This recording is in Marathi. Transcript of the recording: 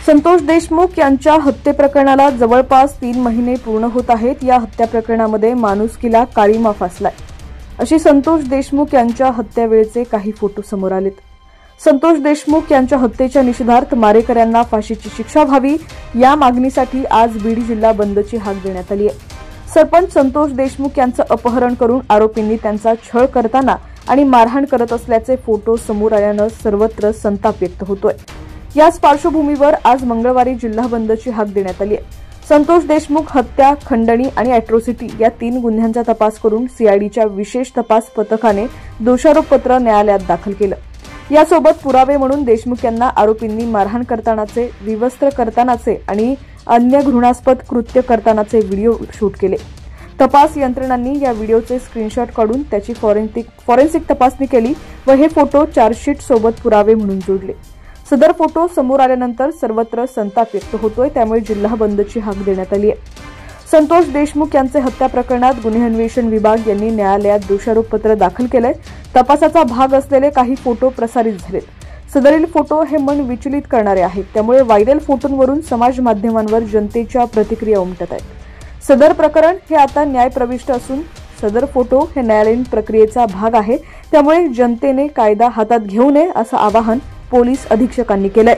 संतोष देशमुख यांच्या हत्ये प्रकरणाला जवळपास 3 महिने पूर्ण होत आहेत। या हत्या प्रकरणामध्ये माणुसकीला काळीमा फासलाय अशी संतोष देशमुख यांच्या हत्येवेळचे काही फोटो समोर आलेत। संतोष देशमुख यांच्या हत्येच्या निषेधार्थ मारेकऱ्यांना फाशीची शिक्षा व्हावी या मागणीसाठी आज बीड जिल्हा बंदची हाक देण्यात आली आहे। सरपंच संतोष देशमुख यांचं अपहरण करून आरोपींनी त्यांचा छळ करताना आणि मारहाण करत असल्याचे फोटो समोर आल्यानं सर्वत्र संताप व्यक्त होतोय। याच पार्श्वभूमीवर आज मंगळवारी जिल्हा बंदची हाक देण्यात आली आहे। संतोष देशमुख हत्या, खंडणी आणि अॅट्रॉसिटी या 3 गुन्ह्यांचा तपास करून सीआयडीच्या विशेष तपास पथकाने दोषारोपपत्र न्यायालयात दाखल केलं। यासोबत पुरावे म्हणून देशमुख यांना आरोपींनी मारहाण करतानाचे, विवस्त्र करतानाचे आणि अन्य घृणास्पद कृत्य करतानाचे व्हिडिओ शूट केले। तपास यंत्रणांनी या व्हिडिओचे स्क्रीनशॉट काढून त्याची फॉरेन्सिक तपासणी केली व हे फोटो चार्जशीट सोबत पुरावे म्हणून जोडले। सदर फोटो समोर आल्यानंतर सर्वत्र संताप व्यक्त होतोय, त्यामुळे जिल्हा बंदची हाक देण्यात आली आहे। संतोष देशमुख यांचे हत्या प्रकरणात गुन्हे अन्वेषण विभाग यांनी न्यायालयात दोषारोपपत्र दाखल केलंय। तपासाचा भाग असलेले काही फोटो प्रसारित झालेत। सदरील फोटो हे मन विचलित करणारे आहेत, त्यामुळे व्हायरल फोटोंवरून समाज माध्यमांवर जनतेच्या प्रतिक्रिया उमटत आहेत। सदर प्रकरण हे आता न्यायप्रविष्ट असून सदर फोटो हे न्यायालयीन प्रक्रियेचा भाग आहे, त्यामुळे जनतेने कायदा हातात घेऊ नये असं आवाहन पोलीस अधीक्षकांनी केलंय।